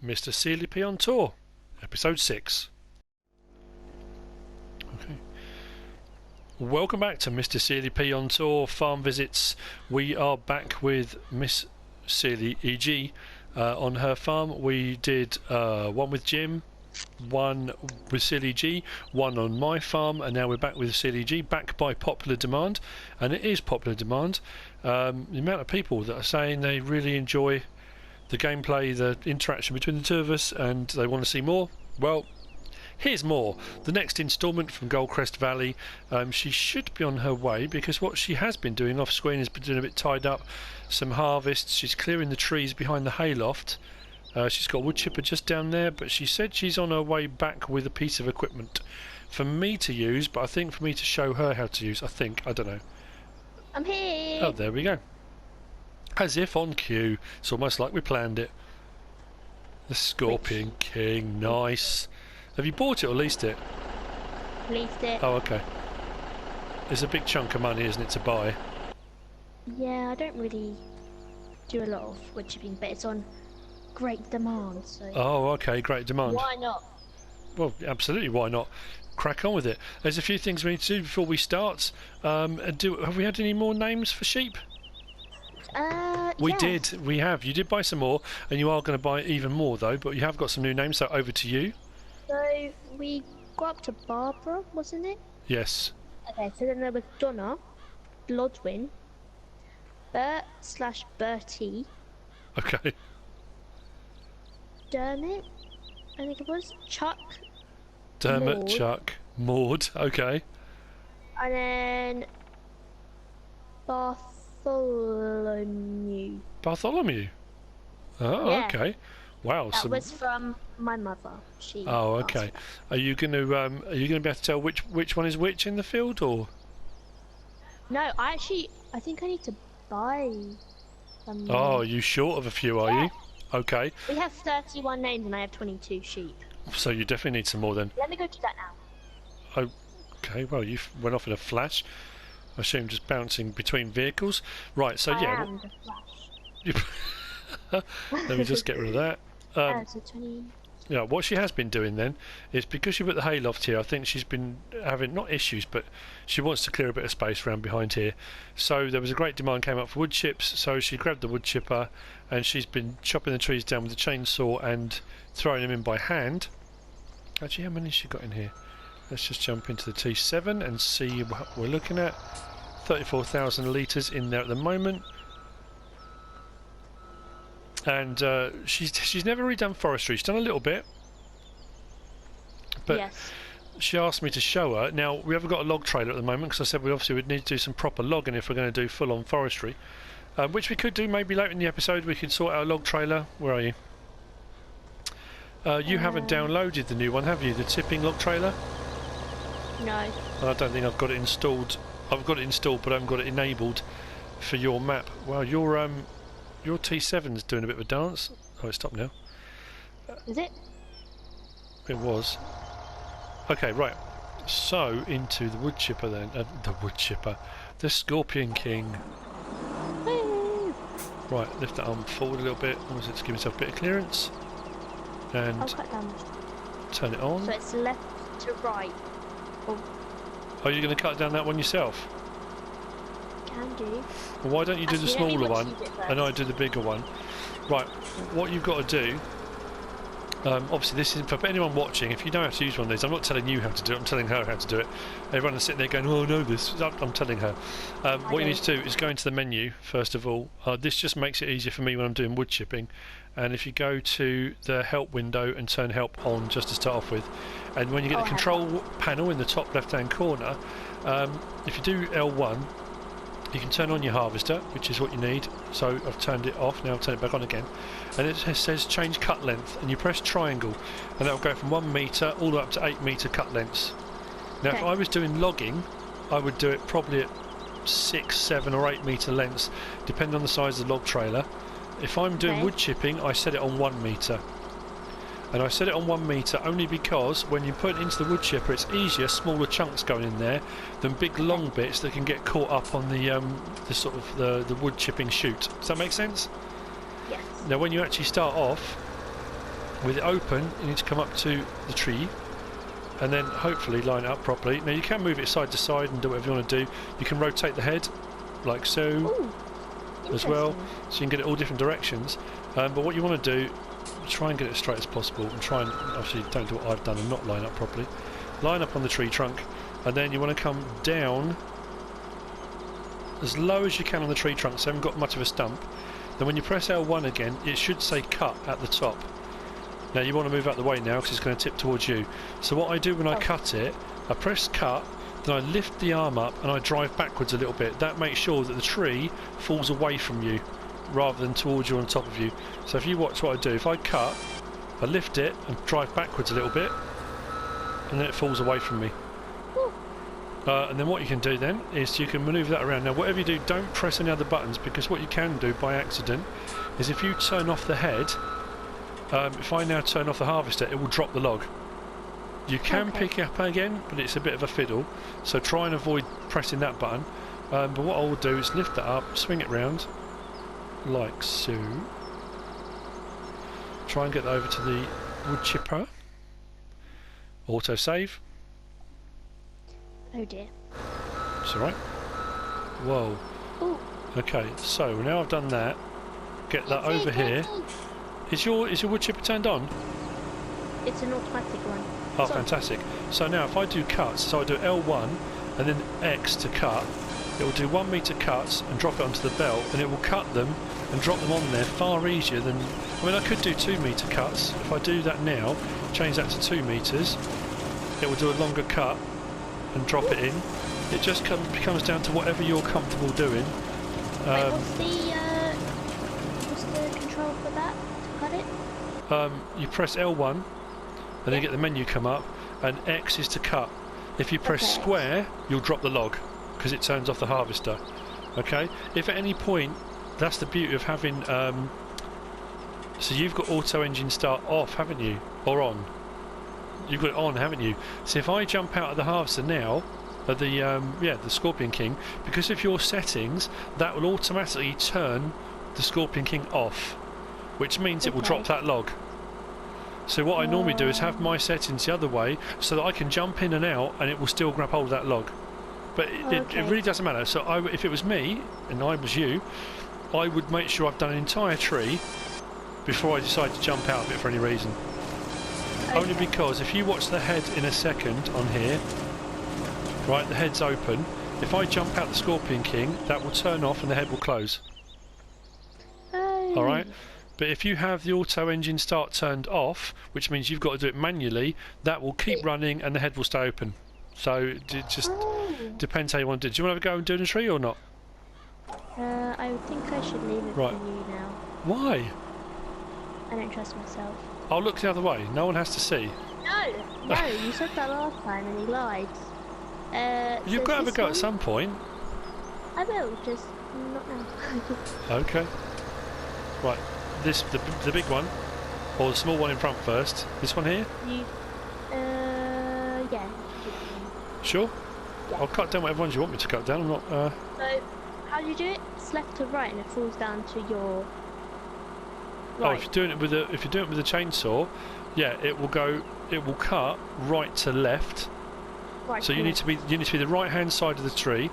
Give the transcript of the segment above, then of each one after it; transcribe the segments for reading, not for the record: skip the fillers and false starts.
MrSealyp on Tour, Episode 6. Okay. Welcome back to MrSealyp on Tour Farm Visits. We are back with Miss SealyEG on her farm. We did one with Jim, one with SealyEG, one on my farm, and now we're back with SealyEG, back by popular demand. And it is popular demand. The amount of people that are saying they really enjoy the gameplay, the interaction between the two of us, and they want to see more. Well, here's more. The next instalment from Goldcrest Valley. She should be on her way, because what she has been doing off screen has been doing a bit tied up, some harvests. She's clearing the trees behind the hayloft. She's got a wood chipper just down there, but she said she's on her way back with a piece of equipment for me to use, but I think for me to show her how to use. I don't know. I'm here. Oh, there we go. As if on cue. It's almost like we planned it. The Scorpion King, nice. Have you bought it or leased it? Leased it. Oh, okay. It's a big chunk of money, isn't it, to buy? Yeah, I don't really do a lot of wood chipping, but it's on great demand, so... Oh, okay, great demand. Why not? Well, absolutely, why not? Crack on with it. There's a few things we need to do before we start. Have we had any more names for sheep? We yes. did. We have. You did buy some more, and you are going to buy even more, though, but you have got some new names, so over to you. So, we got up to Barbara, wasn't it? Yes. Okay, so then there was Donna, Blodwin, Bert/Bertie, Okay. Dermot, I think it was, Chuck, Dermot, Maud. Chuck, Maud, okay. and then Bartholomew. Bartholomew. Oh, Yeah. okay. Wow. That was from my mother. She. Oh, passed okay. away. Are you going to be able to tell which one is which in the field, or? No, I think I need to buy some. Oh, are you short of a few, are Yeah. you? Okay. We have 31 names and I have 22 sheep. So you definitely need some more then. Let me go do that now. Okay. Well, you went off in a flash. I assume just bouncing between vehicles. Right. So I yeah. am the Flash. Let me just get rid of that. So 20. Yeah, what she has been doing then is, because you've got the hayloft here, I think she's been having, not issues, but she wants to clear a bit of space around behind here. So there was a great demand came up for wood chips, so she grabbed the wood chipper and she's been chopping the trees down with the chainsaw and throwing them in by hand. Actually, how many has she got in here? Let's just jump into the T7 and see what we're looking at. 34,000 litres in there at the moment. And she's never really done forestry. She's done a little bit, but Yes. she asked me to show her. Now, we haven't got a log trailer at the moment, because I said we obviously would need to do some proper logging if we're going to do full-on forestry, which we could do maybe later in the episode. We could sort out a log trailer. Where are you? You haven't downloaded the new one, have you? The tipping log trailer? No. I don't think I've got it installed. I've got it installed, but I haven't got it enabled for your map. Well, your T7's doing a bit of a dance. Oh, it's stopped now. Is it? It was. Okay, right. So, into the wood chipper then. The wood chipper. The Scorpion King. Woo! Right, lift that arm forward a little bit. Almost to give myself a bit of clearance. And I'll cut down. turn it on. So it's left to right. Or Are you going to cut down that one yourself? can do. Well, why don't you do the Actually, let me smaller watch one you do it and I first. do the bigger one? Right, what you've got to do, obviously this is for anyone watching. If you know how to use one of these, I'm not telling you how to do it, I'm telling her how to do it. Everyone is sitting there going, oh, I know this. I'm telling her. What you need to do is go into the menu first of all. This just makes it easier for me when I'm doing wood chipping. And if you go to the help window and turn help on just to start off with, and when you get the control panel in the top left hand corner, if you do L1, you can turn on your harvester, which is what you need. So I've turned it off, now I've turned it back on again. And it says change cut length, and you press triangle, and that will go from 1 metre all the way up to 8 metre cut lengths. Now if I was doing logging, I would do it probably at 6, 7 or 8 metre lengths, depending on the size of the log trailer. If I'm doing wood chipping, I set it on 1 metre. And I set it on 1 metre only because when you put it into the wood chipper, it's easier, smaller chunks going in there than big long bits that can get caught up on the sort of the wood chipping chute. Does that make sense? Yes. Now when you actually start off, With it open, you need to come up to the tree and then hopefully line it up properly. Now you can move it side to side and do whatever you want to do. You can rotate the head like so. Ooh, as well, so you can get it all different directions. But what you want to do, try and get it as straight as possible, and try and obviously don't do what I've done and not line up properly. Line up on the tree trunk, and then you want to come down as low as you can on the tree trunk, so you haven't got much of a stump. Then when you press L1 again, it should say cut at the top. Now you want to move out the way now because it's going to tip towards you. So what I do when I cut it, I press cut, then I lift the arm up and I drive backwards a little bit. That makes sure that the tree falls away from you rather than towards you on top of you. So if you watch what I do, if I cut, I lift it and drive backwards a little bit, and then it falls away from me. And then what you can do then is you can manoeuvre that around. Now whatever you do, don't press any other buttons, because what you can do by accident is if you turn off the head, if I now turn off the harvester, it will drop the log. You can pick it up again, but it's a bit of a fiddle, so try and avoid pressing that button. But what I will do is lift that up, swing it round like so. Try and get that over to the wood chipper. Auto save. Oh dear. It's alright. Whoa. Ooh. Okay, so now I've done that, get that over here. Is your wood chipper turned on? It's an automatic one. Oh, fantastic. So now if I do cuts, so I do L1 and then X to cut, it will do 1 metre cuts and drop it onto the belt, and it will cut them and drop them on there far easier than... I mean, I could do 2 metre cuts. If I do that now, change that to 2 metres, it will do a longer cut and drop it in. It just comes down to whatever you're comfortable doing. Wait, what's the control for that, to cut it? You press L1 and then you get the menu come up, and X is to cut. If you press square, you'll drop the log because it turns off the harvester. Okay, if at any point, that's the beauty of having so you've got auto engine start off, haven't you, or on? You've got it on, haven't you? So if I jump out of the harvester now, the Scorpion King, because of your settings, that will automatically turn the Scorpion King off, which means it will drop that log. So what I normally do is have my settings the other way, so that I can jump in and out and it will still grab hold of that log. But it really doesn't matter. So if it was me and I was you, I would make sure I've done an entire tree before I decide to jump out of it for any reason. Only because if you watch the head in a second on here, right, the head's open. If I jump out the Scorpion King, that will turn off and the head will close. Alright? But if you have the auto engine start turned off, which means you've got to do it manually, that will keep running and the head will stay open. So it just depends how you want to do it. Do you want to go and do a tree or not? I think I should leave it for you now. Why? I don't trust myself. I'll look the other way. No one has to see. No, you said that last time and you lied. You've got to have a go at some point. I will, just not now. Okay. Right. The big one, or the small one in front first. This one here? Yeah. Sure? Yeah. I'll cut down whatever ones you want me to cut down. I'm not... So, how do you do it? It's left to right and it falls down to your... Right. Oh, if you're doing it with a chainsaw, yeah, it will cut right to left. Right. So you need to be the right hand side of the tree.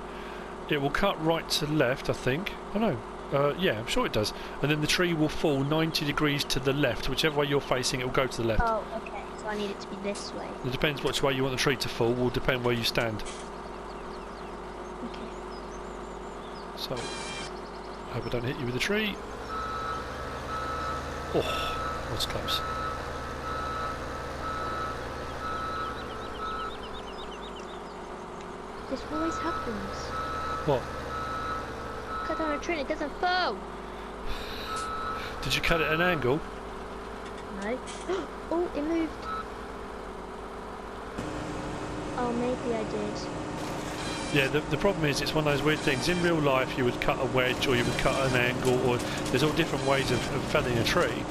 It will cut right to left, I think. Oh no. Yeah, I'm sure it does. And then the tree will fall 90 degrees to the left. Whichever way you're facing, it will go to the left. Oh, okay. So I need it to be this way. It depends which way you want the tree to fall. Will depend where you stand. Okay. So, I hope I don't hit you with the tree. Oh, that's close. This always happens. What? Cut down a tree and it doesn't fall. Did you cut it at an angle? No. Oh, it moved. Oh, maybe I did. Yeah, the problem is it's one of those weird things. In real life you would cut a wedge or you would cut an angle, or there's all different ways of felling a tree.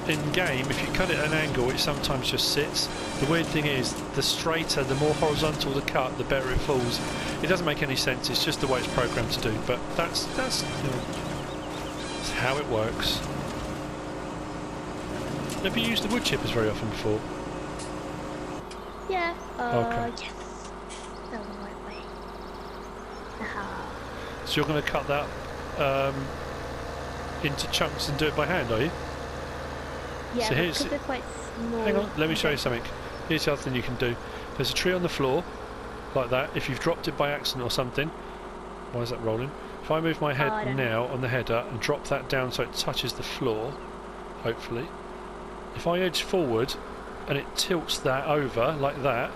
In game, if you cut it at an angle, it sometimes just sits. The weird thing is, the straighter, the more horizontal the cut, the better it falls. It doesn't make any sense, it's just the way it's programmed to do, but that's you know, that's how it works. Have you used the wood chippers very often before? Yeah. Okay. Yes. Go the right way. Aha. So you're going to cut that into chunks and do it by hand, are you? Yeah, So because they're quite small. hang on, let me show you something. Here's the other thing you can do. There's a tree on the floor, like that. If you've dropped it by accident or something, why is that rolling? If I move my head now on the header and drop that down so it touches the floor, hopefully. If I edge forward and it tilts that over like that,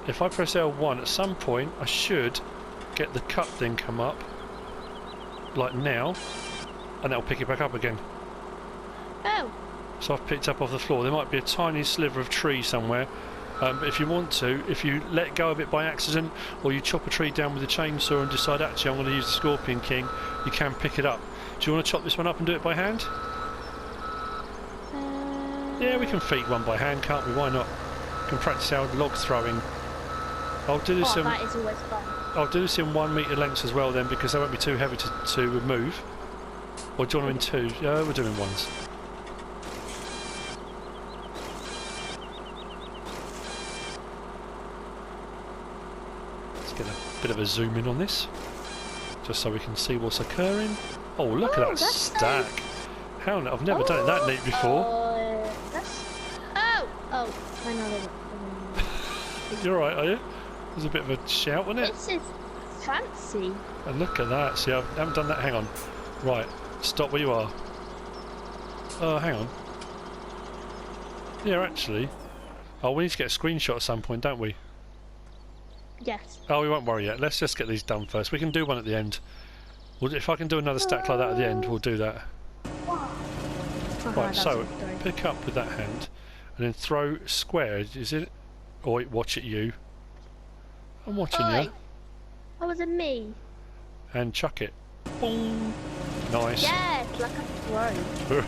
if I press L1 at some point I should get the cut thing come up like now, and that'll pick it back up again. Oh. So I've picked up off the floor. There might be a tiny sliver of tree somewhere, but if you want to, if you let go of it by accident, or you chop a tree down with a chainsaw and decide actually I'm going to use the Scorpion King, you can pick it up. Do you want to chop this one up and do it by hand? Yeah, we can feed one by hand, can't we? Why not? We can practice our log throwing. I'll do this. That is always fun. I'll do this in 1 metre lengths as well then, because they won't be too heavy to move. Or do you want them in 2? Yeah, we're doing ones. Let's get a bit of a zoom in on this, just so we can see what's occurring. Oh, look at that stack! How I've never done it that neat before. Oh, I know. You're right, are you? There's a bit of a shout, wasn't it? This is fancy. And look at that. See, I haven't done that. Hang on. Right, stop where you are. Oh, hang on. Yeah, actually. Oh, we need to get a screenshot at some point, don't we? Yes. Oh, we won't worry yet. Let's just get these done first. We can do one at the end. If I can do another stack like that at the end, we'll do that. Right, so pick up with that hand and then throw square. Is it? Oh, wait, watch it, you. I'm watching you. That wasn't me. And chuck it. Boom. Nice. Yes, like a pro.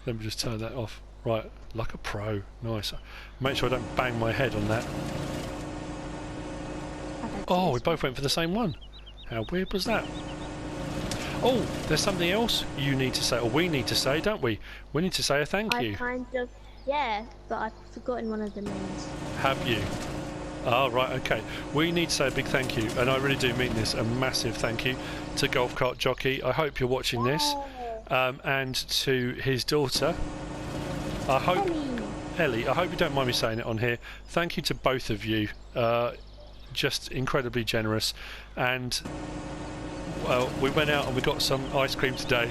Let me just turn that off. Right, like a pro. Nice. Make sure I don't bang my head on that. Oh, we both went for the same one. How weird was that? Oh, there's something else you need to say, or we need to say, don't we? We need to say a thank you. I kind of, yeah, but I've forgotten one of the names. Have you? Oh, right, okay. We need to say a big thank you, and I really do mean this, a massive thank you to Golf Cart Jockey. I hope you're watching this, and to his daughter. I hope, Ellie, I hope you don't mind me saying it on here. Thank you to both of you. Just incredibly generous, and well, we went out and we got some ice cream today.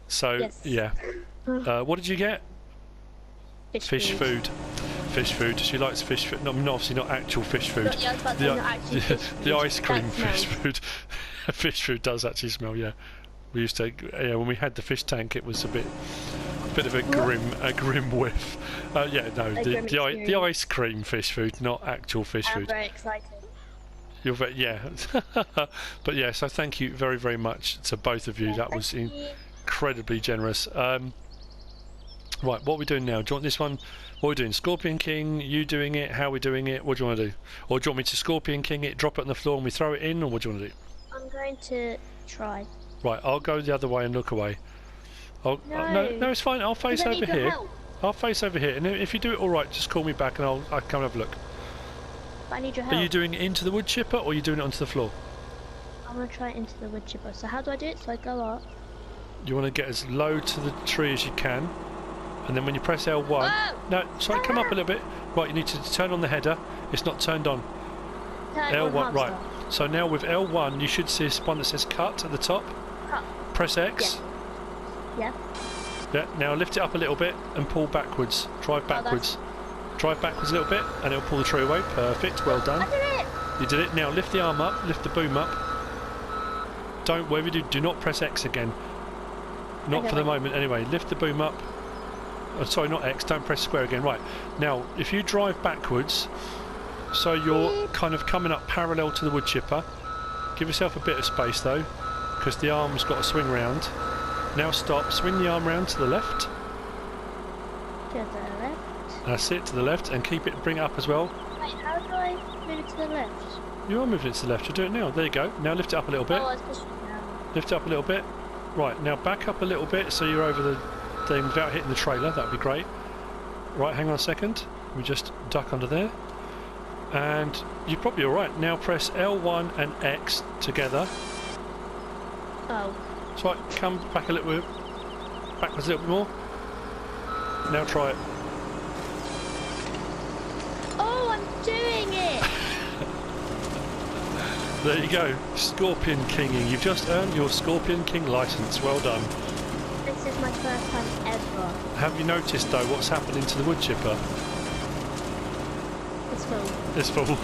So yes. Yeah. What did you get? Fish food. Fish food. She likes fish food. No, obviously not actual fish food. The ice cream fish food. Fish food does actually smell. Yeah. We used to. Yeah. When we had the fish tank, it was a bit of a grim whiff. Yeah. No. The ice cream fish food, not actual fish food. I'm very excited. Yeah. But yeah. So thank you very, very much to both of you. Yeah, that was incredibly generous. Right, what are we doing now? Do you want this one? What are we doing? Scorpion King? You doing it? How are we doing it? What do you want to do? Or do you want me to Scorpion King it, drop it on the floor and we throw it in? Or what do you want to do? I'm going to try. Right, I'll go the other way and look away. No, it's fine. I'll face over here. I'll face over here. And if you do it all right, just call me back and I'll come and have a look. But I need your help. Are you doing it into the wood chipper or are you doing it onto the floor? I'm going to try it into the wood chipper. So how do I do it? So I go up. You want to get as low to the tree as you can. And then when you press L1... Whoa! No, sorry, come up a little bit. Right, you need to turn on the header. It's not turned on. L1, right. So now with L1, you should see one that says cut at the top. Cut. Press X. Yeah. Yeah, now lift it up a little bit and pull backwards. Drive backwards. Drive backwards a little bit and it'll pull the tree away. Perfect, well done. I did it! You did it. Now lift the arm up, lift the boom up. Don't, whatever you do not press X again. Not for the moment anyway. Lift the boom up. Oh, sorry, not X, don't press square again. Right, now if you drive backwards, so you're kind of coming up parallel to the wood chipper, give yourself a bit of space though, because the arm's got to swing round. Now stop, swing the arm round to the left. To the left. That's it, to the left, and keep it, bring it up as well. Wait, how do I move it to the left? You are moving it to the left, you'll do it now, there you go. Now lift it up a little bit. Oh, it's pushing down. Lift it up a little bit. Right, now back up a little bit so you're over the thing without hitting the trailer, that'd be great. Right, hang on a second. We just duck under there. And you're probably alright. Now press L1 and X together. Oh. That's right, come back a little bit. Backwards a little bit more. Now try it. Oh, I'm doing it! There you go. Scorpion Kinging. You've just earned your Scorpion King license. Well done. This is my first time ever. Have you noticed though what's happening to the wood chipper? It's full. It's full.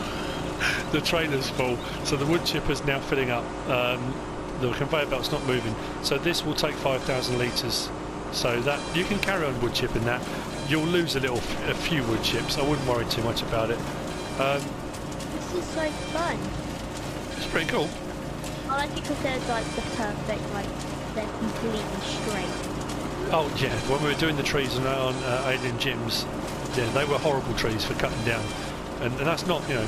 The trailer's full. So the wood chipper's now filling up. The conveyor belt's not moving. So this will take 5,000 litres. So that you can carry on wood chipping that. You'll lose a few wood chips. I wouldn't worry too much about it. This is so fun. It's pretty cool. I like it because they're like the perfect, like they're completely straight. Oh yeah, when we were doing the trees on Alien Gyms, yeah, they were horrible trees for cutting down, and that's not, you know,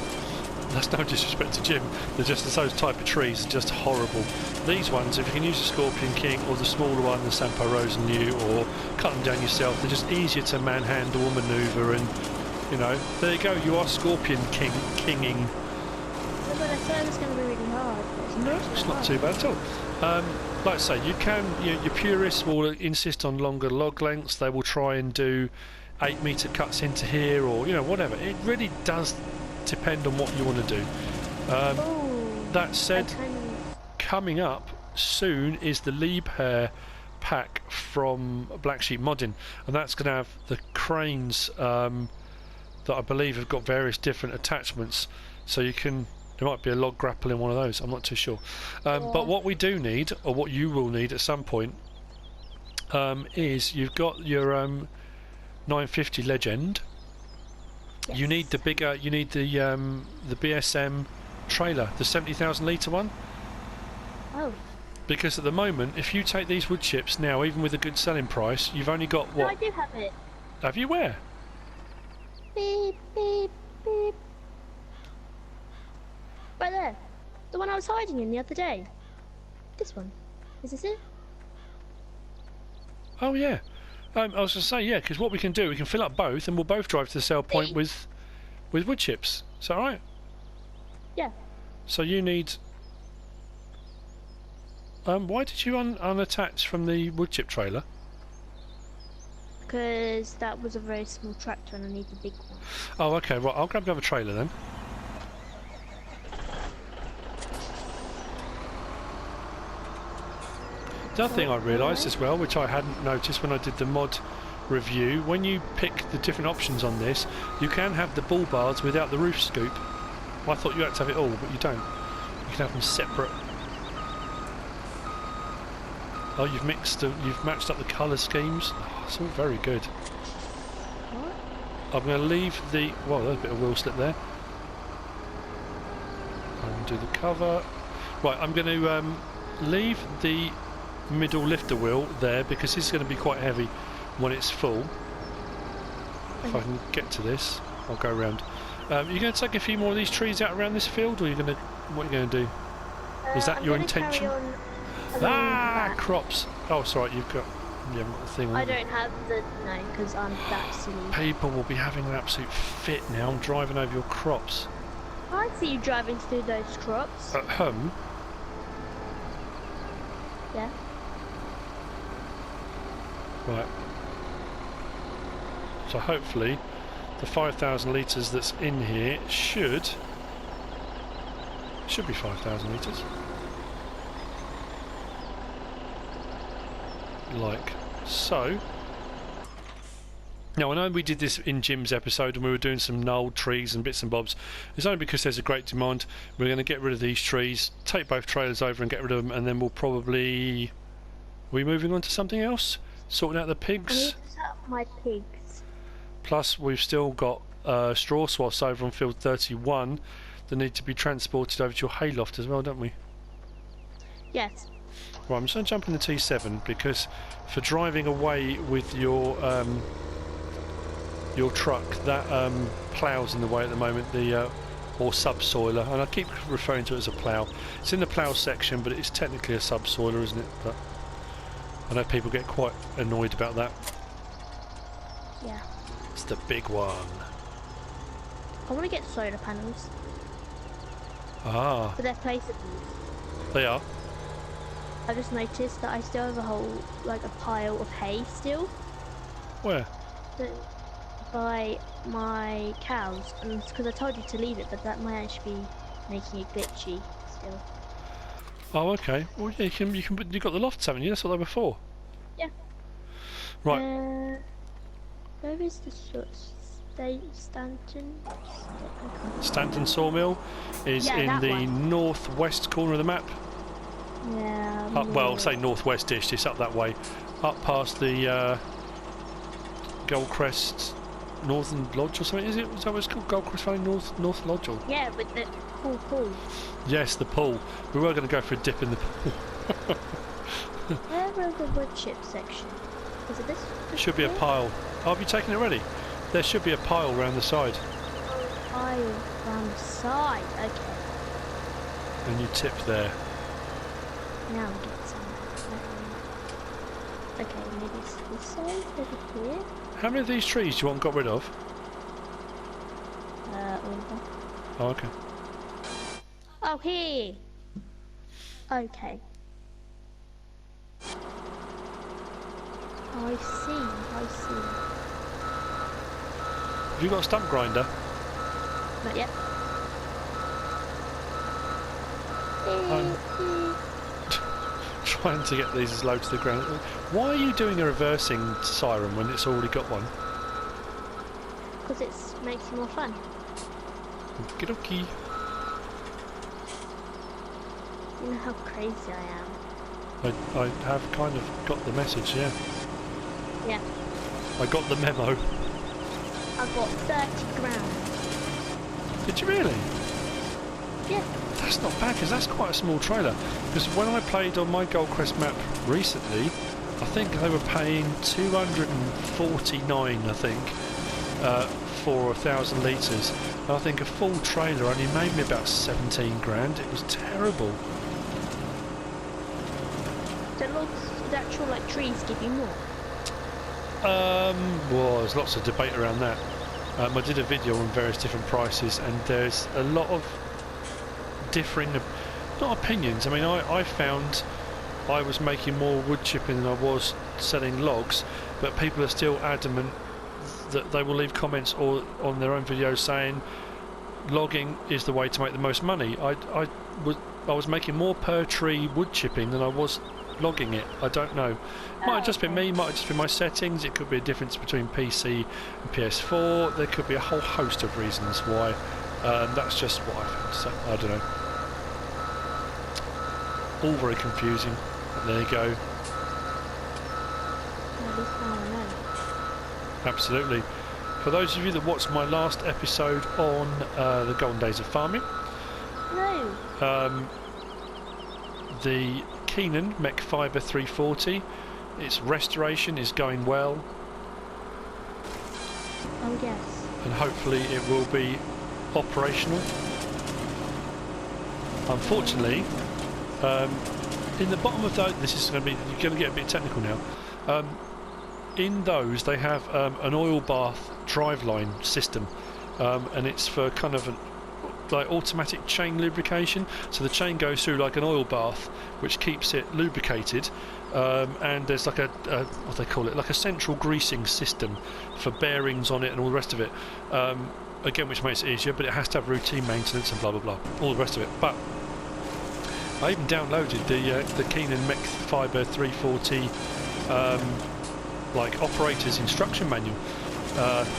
that's no disrespect to Jim. They're just those type of trees are just horrible. These ones, if you can use the Scorpion King or the smaller one, the Sampo Rosen U, or cut them down yourself, they're just easier to manhandle or manoeuvre, and you know, there you go. You are Scorpion Kinging. Yeah, but I thought it was going to be really hard. No, it's not too bad at all. Like I say, you can. Your purists will insist on longer log lengths. They will try and do 8-metre cuts into here, or you know, whatever. It really does depend on what you want to do. That said, coming up soon is the Liebherr pack from Black Sheep Modding, and that's going to have the cranes that I believe have got various different attachments, so you can. There might be a log grapple in one of those, I'm not too sure. But what we do need, or what you will need at some point, is you've got your 950 Legend. Yes. You need the bigger, you need the BSM trailer, the 70,000 litre one. Oh. Because at the moment, if you take these wood chips now, even with a good selling price, you've only got what? No, I do have it. Have you? Where? Beep, beep, beep. Right there. The one I was hiding in the other day. This one. Is this it? Oh yeah. I was going to say, yeah, because what we can do, we can fill up both, and we'll both drive to the sell point with wood chips. Is that right? Yeah. So you need. Why did you unattach from the wood chip trailer? Because that was a very small tractor and I need the big one. Oh, okay. Right, I'll grab the other trailer then. The other thing I realised as well, which I hadn't noticed when I did the mod review, when you pick the different options on this, you can have the bull bars without the roof scoop. I thought you had to have it all, but you don't. You can have them separate. Oh, you've matched up the colour schemes. Oh, it's all very good. What? I'm going to leave the. Well, there's a bit of wheel slip there. I'll do the cover. Right, I'm going to leave the middle lifter wheel there because this is going to be quite heavy when it's full. If I can get to this, I'll go around. You're going to take a few more of these trees out around this field, or what are you going to do? Is that your intention? Ah, crops. Oh, sorry, you haven't got the thing on. I don't have the because I'm that silly. People will be having an absolute fit now. I'm driving over your crops. I see you driving through those crops. At home. Yeah. Right. So hopefully the 5,000 litres that's in here should be 5,000 litres. Like so. Now I know we did this in Jim's episode and we were doing some gnarled trees and bits and bobs. It's only because there's a great demand. We're going to get rid of these trees, take both trailers over and get rid of them, and then we'll probably... Are we moving on to something else? Sorting out the pigs? I need to set up my pigs. Plus we've still got straw swaths over on field 31 that need to be transported over to your hayloft as well, don't we? Yes. Right, I'm just going to jump in the T7 because for driving away with your truck, that plough's in the way at the moment, or subsoiler, and I keep referring to it as a plough. It's in the plough section, but it's technically a subsoiler, isn't it? But I know people get quite annoyed about that. Yeah. It's the big one. I want to get solar panels, Ah, but they're placeable. they are. I just noticed that I still have a whole, like a pile of hay still. Where? So, by my cows, and it's because I told you to leave it, but that might actually be making it glitchy still. Oh, okay. Well, yeah, you've got the lofts, haven't you? That's what they were for. Yeah. Right. Where is the Stanton? Stanton Sawmill is Yeah, in that the one. northwest corner of the map. Yeah. Well, say northwest-ish, it's up that way. Up past the Goldcrest Northern Lodge or something, is it? Is that what it's called? Goldcrest Valley North Lodge? Or? Yeah, with the cool pool. Yes, the pool. We were going to go for a dip in the pool. Where are the wood chip section? Is it this? Should be a pile. Oh, have you taken it already? There should be a pile round the side. Oh, pile around the side. Okay. And you tip there. Now I'm getting some. Okay, maybe it's this side over here. How many of these trees do you want got rid of? All of them. Oh, okay. Oh, here. Okay. I see. Have you got a stump grinder? Not yet. Trying to get these as low to the ground. Why are you doing a reversing siren when it's already got one? Because it makes it more fun. Okie dokie. You know how crazy I am. I have kind of got the message, yeah. Yeah. I got the memo. I've got 30 grand. Did you really? Yeah. That's not bad, because that's quite a small trailer. Because when I played on my Goldcrest map recently, I think they were paying 249, I think, for 1,000 litres. And I think a full trailer only made me about 17 grand. It was terrible. The logs, the actual like trees give you more. Well, there's lots of debate around that. I did a video on various different prices, and there's a lot of differing, not opinions. I mean, I found I was making more wood chipping than I was selling logs, but people are still adamant that they will leave comments or on their own videos saying logging is the way to make the most money. I was making more per tree wood chipping than I was logging it. I don't know. Might have just been me, might have just been my settings. It could be a difference between PC and PS4. There could be a whole host of reasons why. That's just what I found. So I don't know. All very confusing. But there you go. At least now I know. Absolutely. For those of you that watched my last episode on the Golden Days of Farming, No. The Keenan Mech Fiber 340, its restoration is going well, Oh yes. and hopefully it will be operational. Unfortunately, in the bottom of those, this is going to be, you're going to get a bit technical now. In those, they have an oil bath driveline system, and it's for kind of like automatic chain lubrication. So the chain goes through like an oil bath, which keeps it lubricated, and there's like a what they call it, like a central greasing system for bearings on it and all the rest of it. Again, which makes it easier, but it has to have routine maintenance and blah blah blah, all the rest of it. But I even downloaded the Keenan Mech Fiber 340 like operator's instruction manual,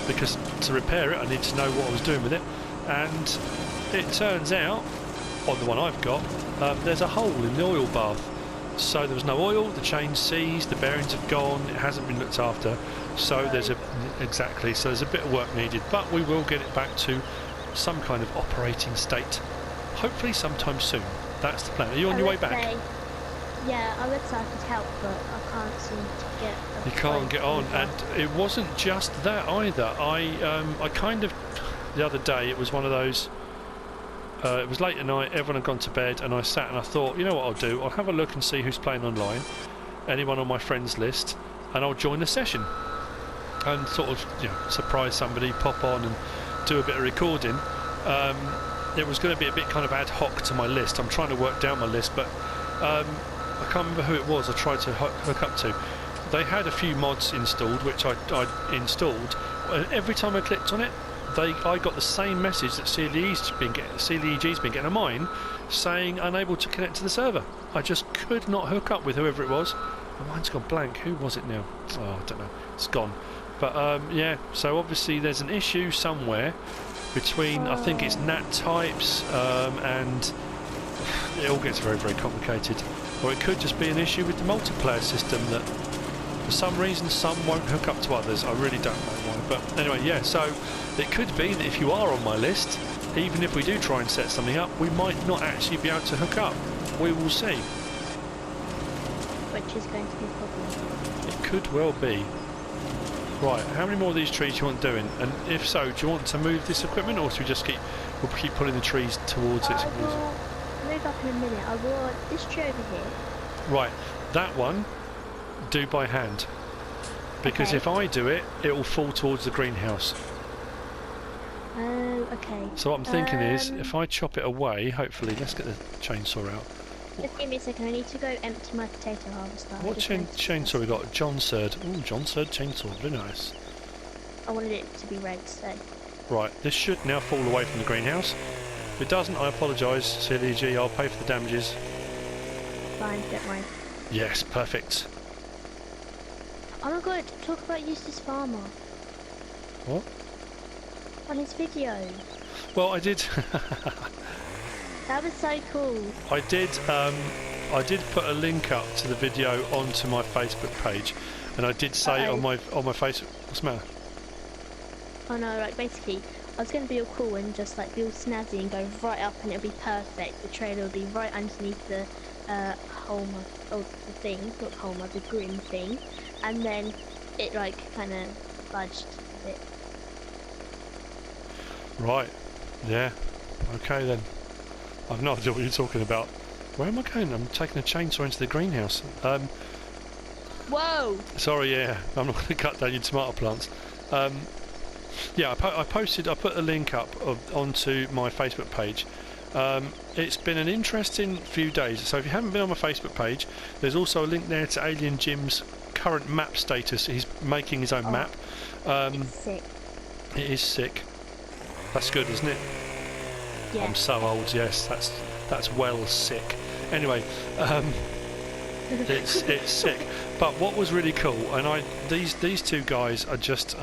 because to repair it I need to know what I was doing with it, and it turns out on the one I've got there's a hole in the oil bath, so there was no oil, the chain's seized, the bearings have gone, it hasn't been looked after, so there's a bit of work needed, but we will get it back to some kind of operating state, hopefully sometime soon. That's the plan. Are you on your way back? Yeah, I would say I could help, but I can't seem to get. You can't get on, and it wasn't just that either. I kind of, the other day, it was one of those. It was late at night, everyone had gone to bed, and I sat and I thought, you know what I'll do? I'll have a look and see who's playing online. anyone on my friends list, and I'll join a session and sort of, you know, surprise somebody, pop on and do a bit of recording. It was going to be a bit kind of ad hoc to my list. I'm trying to work down my list, but I can't remember who it was I tried to hook up to. They had a few mods installed, which I installed, and every time I clicked on it, I got the same message that SealyEG's been getting on mine, saying unable to connect to the server. I just could not hook up with whoever it was. Oh, mine's gone blank. Who was it now? Oh, I don't know. It's gone. But yeah, so obviously there's an issue somewhere between, I think it's NAT types, and it all gets very, very complicated. Or it could just be an issue with the multiplayer system that for some reason some won't hook up to others. I really don't know why. But anyway, yeah, so it could be that if you are on my list, even if we do try and set something up, we might not actually be able to hook up. We will see. Which is going to be a problem. It could well be. Right, how many more of these trees do you want doing? And if so, do you want to move this equipment, or should we just we'll keep pulling the trees towards it? I will move up in a minute. I will this tree over here. Right, that one, do by hand. Because okay. if I do it, it will fall towards the greenhouse. Oh, okay. So what I'm thinking is, if I chop it away, hopefully, let's get the chainsaw out. Just give me a second, I need to go empty my potato harvester. What chainsaw we got? John Serd. Ooh, John Serd chainsaw, very nice. I wanted it to be red, so... Right, this should now fall away from the greenhouse. If it doesn't, I apologise, SealyEG, I'll pay for the damages. Fine, don't worry. Yes, perfect. Oh my god, talk about Eustace Farmer. What? On his video. Well, I did... That was so cool. I did put a link up to the video onto my Facebook page, and I did say on my Facebook. What's the matter? Oh no, like basically, I was going to be all cool and just like be all snazzy and go right up, and it'll be perfect. The trailer will be right underneath the the thing, not Homer, the green thing, and then it like kind of fudged a bit. Right. Yeah. Okay then. I've no idea what you're talking about. Where am I going? I'm taking a chainsaw into the greenhouse. Whoa! Sorry, yeah, I'm not going to cut down your tomato plants. Yeah, I put a link up onto my Facebook page. It's been an interesting few days. So if you haven't been on my Facebook page, there's also a link there to Alien Jim's current map status. He's making his own map. It's sick. It is sick. That's good, isn't it? Yeah. I'm so old, yes, that's well sick. Anyway, it's sick. But what was really cool, and these two guys are just,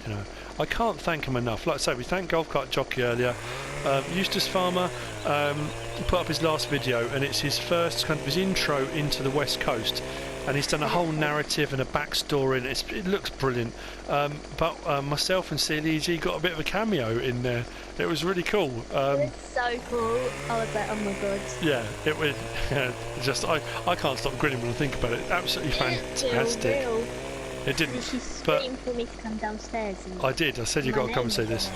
you know, I can't thank them enough. Like I say, we thanked Golf Cart Jockey earlier. Eustace Farmer put up his last video, and it's his first kind of his intro into the West Coast. And he's done a whole narrative and a backstory, and it looks brilliant. But myself and SealyEG got a bit of a cameo in there. It was really cool. It was so cool. I was like, oh my god. Yeah, it was just I can't stop grinning when I think about it. Absolutely fantastic. Real. It didn't. Did she scream for me to come downstairs? I did. I said you got to come and see this.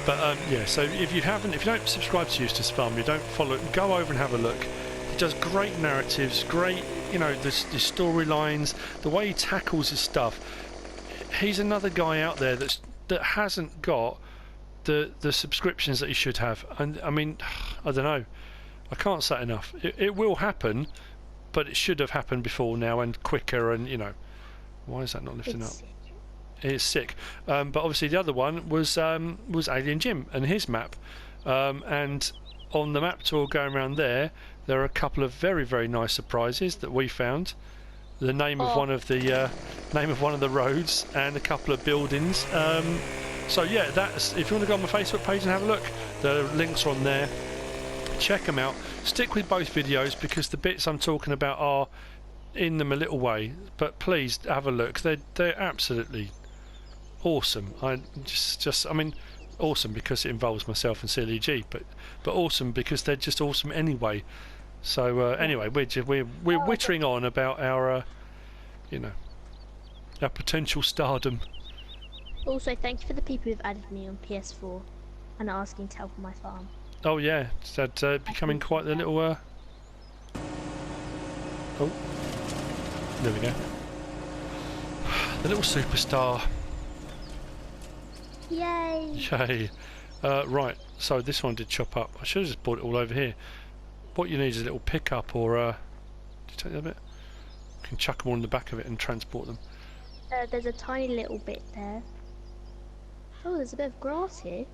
But yeah, so if you don't subscribe to Eustace Farm, you don't follow it, go over and have a look. He does great narratives, great, you know, the storylines, the way he tackles his stuff. He's another guy out there that hasn't got the subscriptions that he should have. And I mean, I don't know. I can't say it enough. It will happen, but it should have happened before now and quicker. And you know, why is that not lifting up? It's sick. But obviously the other one was Alien Jim and his map. And on the map tour going around there are a couple of very, very nice surprises that we found. The name of one of the roads and a couple of buildings. So yeah, that's, if you want to go on my Facebook page and have a look, the links are on there. Check them out. Stick with both videos because the bits I'm talking about are in them a little way, but please have a look. They're absolutely awesome. I mean, awesome because it involves myself and SealyEG, but awesome because they're just awesome anyway. So anyway, we're wittering on about our you know, our potential stardom. Also, thank you for the people who've added me on PS4 and are asking to help on my farm. Oh yeah, it's becoming quite the little oh, There we go. The little superstar. Yay! Yay. Right, so this one did chop up. I should have just brought it all over here. What you need is a little pickup or... do you take that bit? You can chuck them all in the back of it and transport them. There's a tiny little bit there. Oh, there's a bit of grass here.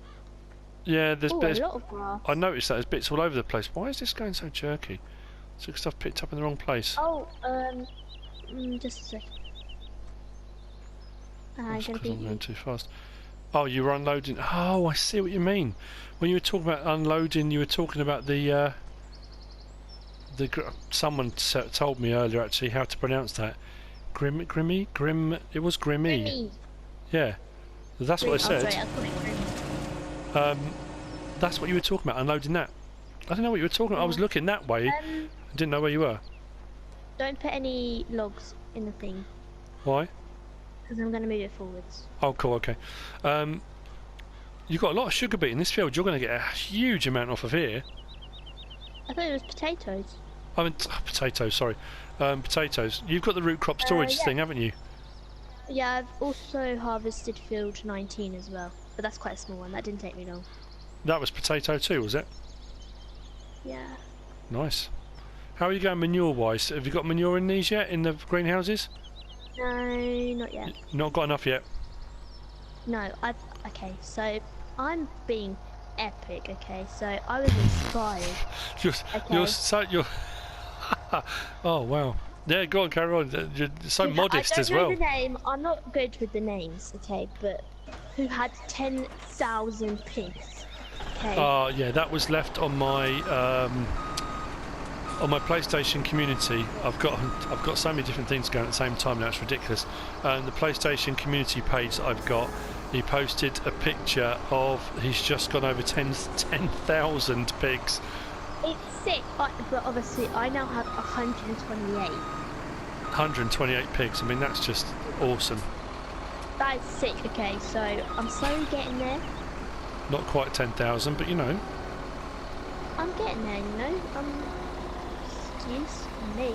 Yeah, there's Oh, bits... a lot of grass. I noticed that there's bits all over the place. Why is this going so jerky? Took stuff picked up in the wrong place. Oh, just a second. I'm gonna be... I'm going too fast. Oh, you were unloading. Oh, I see what you mean. When you were talking about unloading, you were talking about the someone told me earlier actually how to pronounce that. Grim. It was Grimmy. Grimmy. Yeah, that's what I said. Oh, sorry, I thought it was Grimmy. That's what you were talking about. Unloading that. I don't know what you were talking about. I was looking that way. I didn't know where you were. Don't put any logs in the thing. Why? Because I'm going to move it forwards. Oh, cool. Okay. You've got a lot of sugar beet in this field. You're going to get a huge amount off of here. I thought it was potatoes. I mean, potatoes. Sorry, potatoes. You've got the root crop storage yeah. thing, haven't you? Yeah, I've also harvested field 19 as well, but that's quite a small one. That didn't take me long. That was potato too, was it? Yeah. Nice. How are you going manure-wise? Have you got manure in these yet, in the greenhouses? No, not yet. Not got enough yet? No, okay, so I'm being epic, okay? So I was inspired. You're oh, wow. Yeah, go on, carry on. You're so modest as well. I don't know the name. I'm not good with the names, okay? But who had 10,000 pigs? Okay. Yeah, that was left on my PlayStation community. I've got so many different things going at the same time now. It's ridiculous. The PlayStation community page that I've got, he posted a picture of he's just gone over 10,000 pigs. It's sick, but obviously I now have 128. 128 pigs. I mean, that's just awesome. That is sick. Okay, so I'm slowly getting there. Not quite 10,000, but you know. I'm getting there, you know. Excuse me.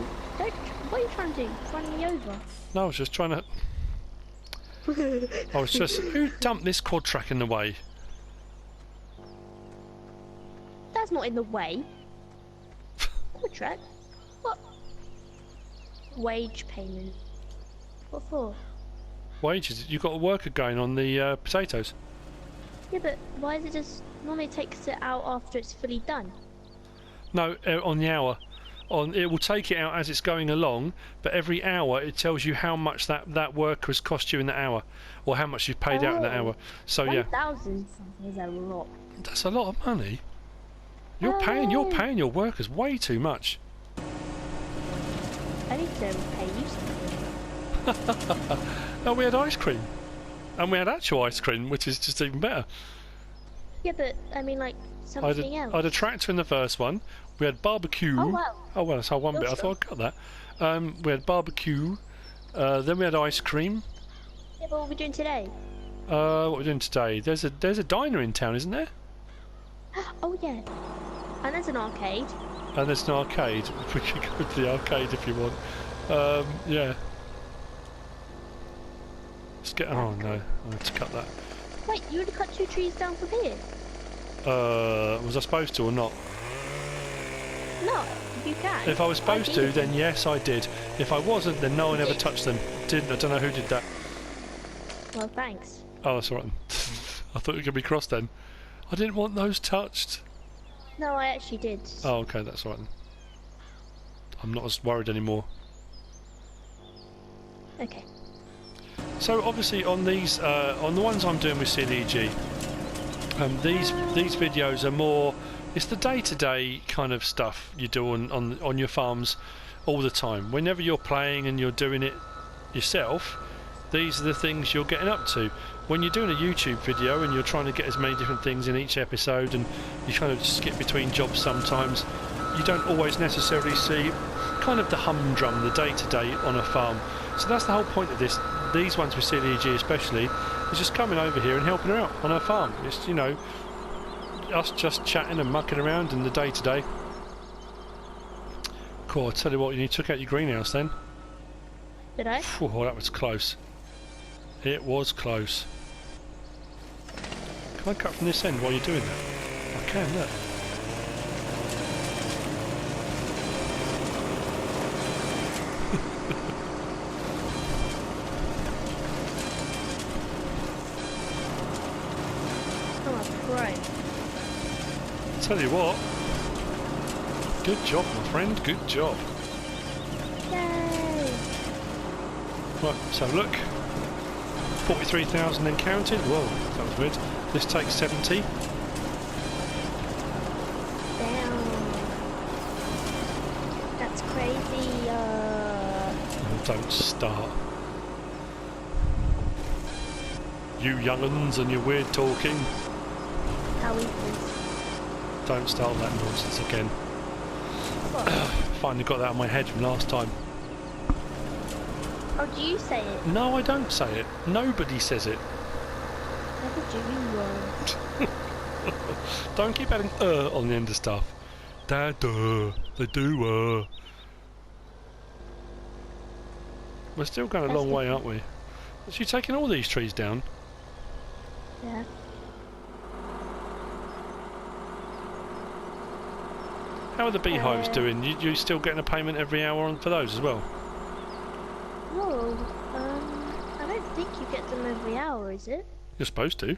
What are you trying to do? Run me over? No, I was just trying to. Who dumped this quad track in the way? That's not in the way. Quad track? What? Wage payment. What for? Wages. You've got a worker going on the potatoes. Yeah, but why is it just normally takes it out after it's fully done? No, on the hour. It will take it out as it's going along, but every hour it tells you how much that work has cost you in that hour, or how much you've paid out in that hour. So yeah. 1,000 is a lot. That's a lot of money. You're paying your workers way too much. I need to pay you something. No, we had ice cream, and we had actual ice cream, which is just even better. Yeah, but I mean, like something else. I had a tractor in the first one. We had barbecue. Oh wow. Oh well, that's how one bit. I thought I got that. We had barbecue. Then we had ice cream. Yeah, but what are we doing today? What are we doing today? There's a diner in town, isn't there? Oh yeah. And there's an arcade. And there's an arcade. We could go to the arcade if you want. Yeah. Let's get. Oh no, I have to cut that. Wait, you already cut 2 trees down from here? Was I supposed to or not? No, you can. If I was supposed to, then yes, I did. If I wasn't, then no one ever touched them. I don't know who did that. Well, thanks. Oh, that's all right. I thought it could be crossed then. I didn't want those touched. No, I actually did. Oh, okay, that's all right then. I'm not as worried anymore. Okay. So obviously on these, on the ones I'm doing with SealyEG, these videos are more. It's the day-to-day kind of stuff you do on your farms all the time. Whenever you're playing and you're doing it yourself, these are the things you're getting up to. When you're doing a YouTube video and you're trying to get as many different things in each episode and you kind of skip between jobs sometimes, you don't always necessarily see kind of the humdrum, the day-to-day on a farm. So that's the whole point of these ones with SealyEG especially, is just coming over here and helping her out on her farm. It's, you know, us just chatting and mucking around in the day-to-day. Cool, I'll tell you what, you took out your greenhouse then. Did I? Oh, that was close. It was close. Can I cut from this end while you're doing that? I can, look. Tell you what, good job, my friend, good job. Yay! Right, let's have a look. 43,000 encountered. Whoa, that was weird. This takes 70. Damn. That's crazy. Oh, don't start. You young'uns and your weird talking. How is this? Don't start that nonsense again. What? Finally got that out of my head from last time. Oh, do you say it? No, I don't say it. Nobody says it. Never do you. Don't keep adding on the end of stuff. Dad, they do. We're still going a long way, aren't we? Is you taking all these trees down? Yeah. How are the beehives doing? You still getting a payment every hour on for those as well? No, I don't think you get them every hour, is it? You're supposed to.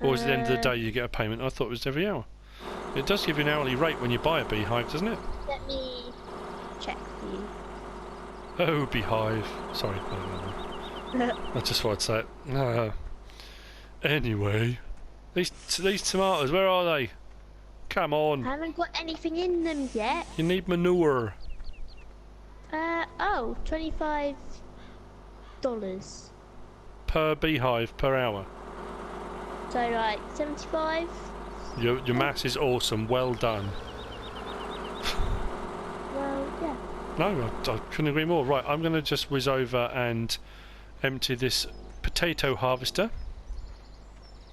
Or is it the end of the day you get a payment? I thought it was every hour. It does give you an hourly rate when you buy a beehive, doesn't it? Let me check for you. Oh, beehive. Sorry. I just thought I'd say it. Anyway. These tomatoes, where are they? Come on. I haven't got anything in them yet. You need manure. Oh, $25 Per beehive per hour. So like 75. Your maths is awesome. Well done. Well, yeah. No, I couldn't agree more. Right, I'm going to just whiz over and empty this potato harvester.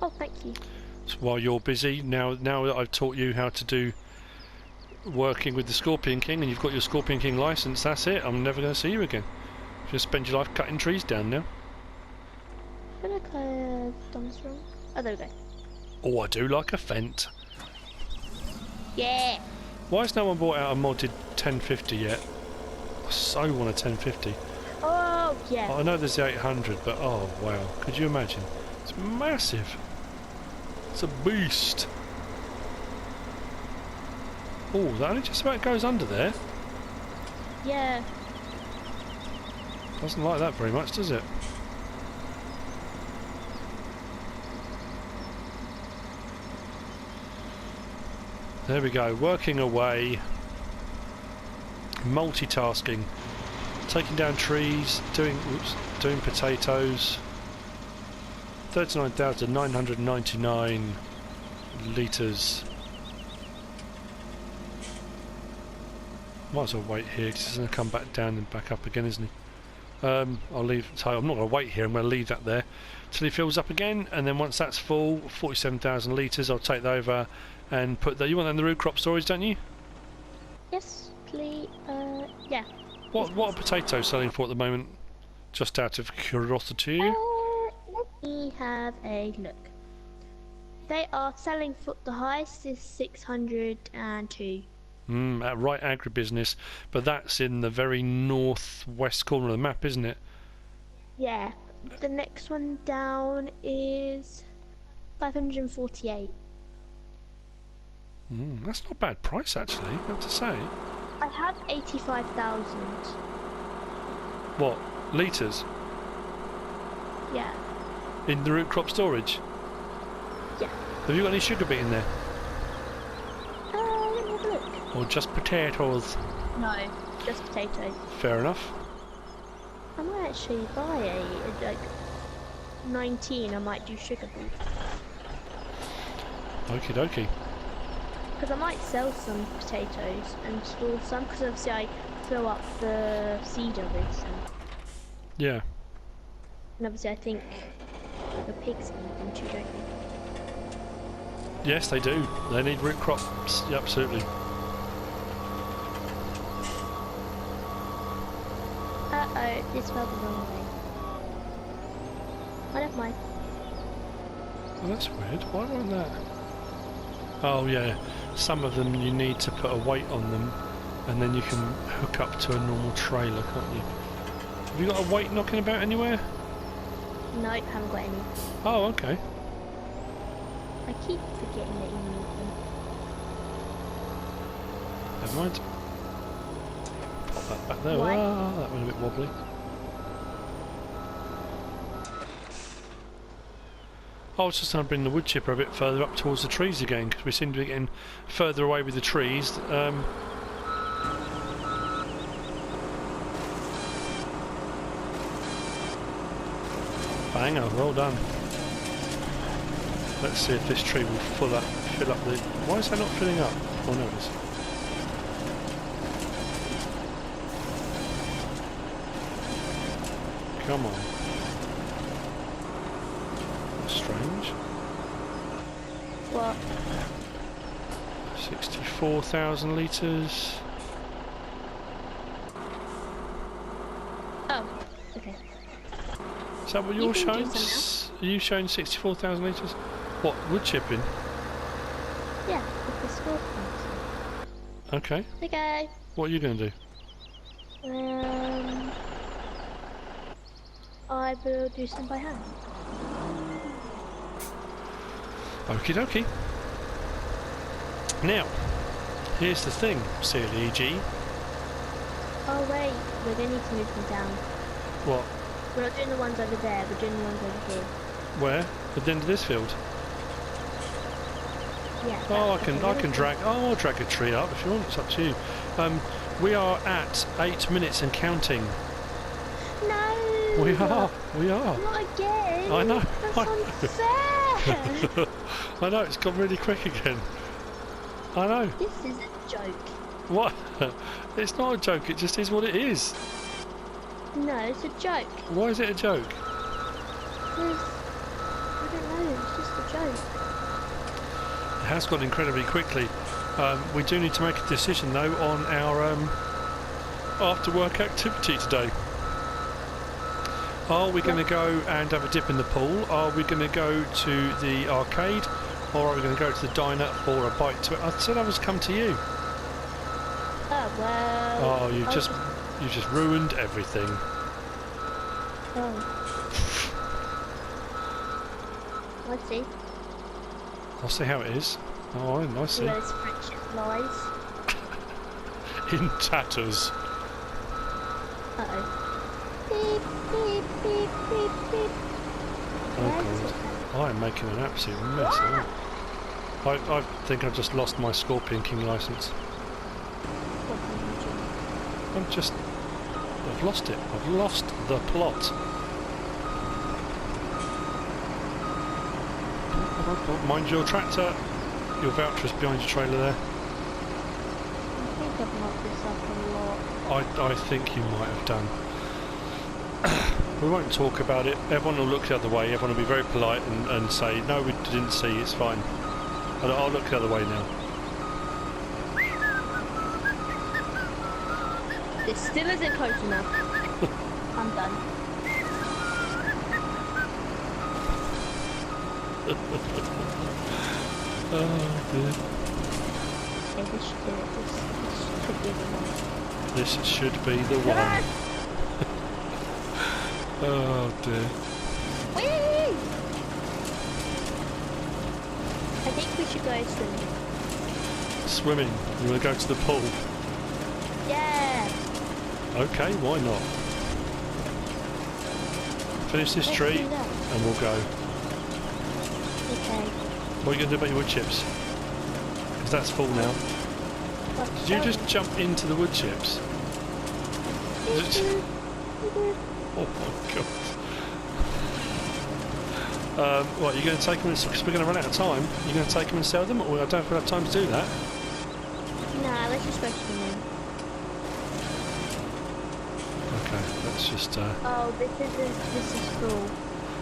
Oh, thank you. So while you're busy, now that I've taught you how to do working with the Scorpion King and you've got your Scorpion King license, that's it. I'm never going to see you again. You're going to spend your life cutting trees down now. I feel like I've done this wrong. Oh, there we go. Oh, I do like a Fent. Yeah. Why has no one brought out a modded 1050 yet? I so want a 1050. Oh, yeah. I know there's the 800, but oh wow, could you imagine? It's massive. It's a beast. Oh, that only just about goes under there. Yeah. Doesn't like that very much, does it? There we go, working away. Multitasking. Taking down trees, doing potatoes. 39,999 litres. Might as well wait here because he's going to come back down and back up again, isn't he? I'll leave. So I'm not going to wait here. I'm going to leave that there till he fills up again, and then once that's full, 47,000 litres, I'll take that over and put that. You want that in the root crop storage, don't you? Yes, please. Yeah. What are potatoes selling for at the moment? Just out of curiosity. Let me have a look. They are selling for the highest is 602. At right agribusiness, but that's in the very northwest corner of the map, isn't it? Yeah. The next one down is 548. That's not a bad price actually, I have to say. I have 85,000. What? Litres? Yeah. In the root crop storage? Yeah. Have you got any sugar beet in there? Let me have a look. Or just potatoes? No, just potatoes. Fair enough. I might actually buy like 19. I might do sugar beet. Okie dokie. Because I might sell some potatoes and store some. Because obviously I fill up the seed of it. Yeah. And obviously I think the pigs need them too, don't they? Yes, they do. They need root crops. Yeah, absolutely. Uh-oh, this fell the wrong way. Oh, never mind. Oh, that's weird. Why won't that? Oh yeah, some of them you need to put a weight on them, and then you can hook up to a normal trailer, can't you? Have you got a weight knocking about anywhere? Nope, haven't got any. Oh, okay. I keep forgetting that you need them. Never mind. Pop that back there. Why? Ah, that went a bit wobbly. I was just going to bring the wood chipper a bit further up towards the trees again, because we seem to be getting further away with the trees. Banger, well done. Let's see if this tree will fill up the... Why is that not filling up? Oh no, it is. Come on. That's strange. What? 64,000 litres. Oh, okay. Is that what You you're can do showing? some Are you showing 64,000 litres? What, wood chipping? Yeah, with the score points. Okay. Okay. What are you going to do? I will do some by hand. Okie dokie. Now, here's the thing, SealyEG. Oh wait, we're going to need to move them down. What? We're not doing the ones over there, we're doing the ones over here. Where? At the end of this field? Yeah. Oh, I can drag. Oh, I'll drag a tree up if you want. It's up to you. We are at 8 minutes and counting. No! We are. Not again! I know. That's I know. unfair! I know. It's gone really quick again. I know. This is a joke. What? It's not a joke. It just is what it is. No, it's a joke. Why is it a joke? Because, I don't know, it's just a joke. It has gone incredibly quickly. We do need to make a decision though on our after work activity today. Are we going to go and have a dip in the pool? Are we going to go to the arcade? Or are we going to go to the diner for a bite to it? I said I was come to you. Oh, well... Oh, you just ruined everything. Oh. I see. I'll see how it is. Oh, I see. Those friendship lies. In tatters. Uh-oh. Beep, beep, beep, beep, beep. Oh god. I am making an absolute mess of it. I think I've just lost my Scorpion King license. I've lost it. I've lost the plot. Mind your tractor. Your voucher's behind your trailer there. I think I've knocked this up a lot. I think you might have done. We won't talk about it. Everyone will look the other way. Everyone will be very polite and say, no, we didn't see, it's fine. I'll look the other way now. This still isn't close enough. I'm done. Oh dear. Okay, this should do it. This should be the one. This should be the one. Oh dear. Whee! I think we should go swimming. Swimming? You want to go to the pool? Yeah! Okay, why not? Finish this Let's tree do that. and we'll go. Okay. What are you going to do about your wood chips? Because that's full now. Did you just jump into the wood chips? Oh my god. What, you're going to take them, because we're going to run out of time, you're going to take them and sell them? Or I don't know if we have time to do that. Nah, let's just go swimming. Okay, let's just... Oh, this is full.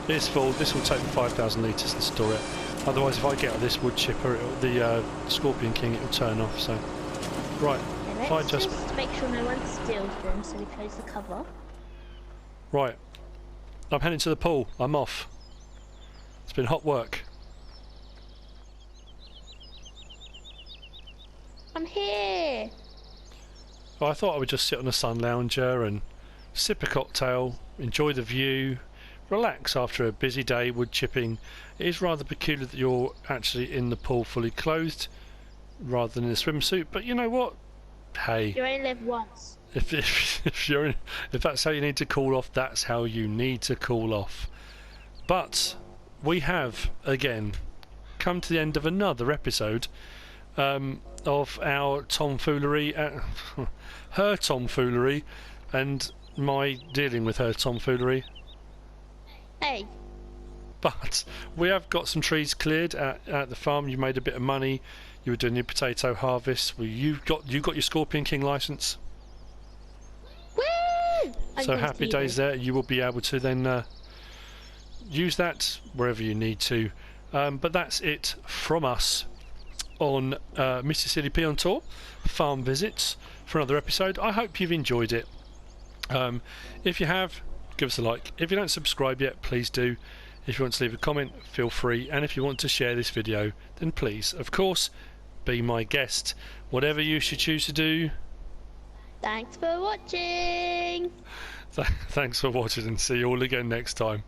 It's full, this will take 5,000 litres to store it. Otherwise, if I get this wood chipper, the Scorpion King, it will turn off, so... Right, Okay, let's just make sure no one steals them, so we close the cover. Right, I'm heading to the pool. I'm off. It's been hot work. I'm here. Well, I thought I would just sit on a sun lounger and sip a cocktail, enjoy the view, relax after a busy day wood chipping. It is rather peculiar that you're actually in the pool fully clothed rather than in a swimsuit, but you know what? Hey, You only live once. if that's how you need to cool off, that's how you need to cool off. But we have again come to the end of another episode of our tomfoolery, her tomfoolery, and my dealing with her tomfoolery. Hey. But we have got some trees cleared at the farm. You made a bit of money. You were doing your potato harvest. Well, you got your Scorpion King license. Woo! So happy days there. You will be able to then use that wherever you need to. But that's it from us on MrSealyp on tour farm visits for another episode. I hope you've enjoyed it. If you have, give us a like. If you don't subscribe yet, please do. If you want to leave a comment, feel free, and if you want to share this video, then please, of course, be my guest. Whatever you should choose to do. Thanks for watching. Thanks for watching, and see you all again next time.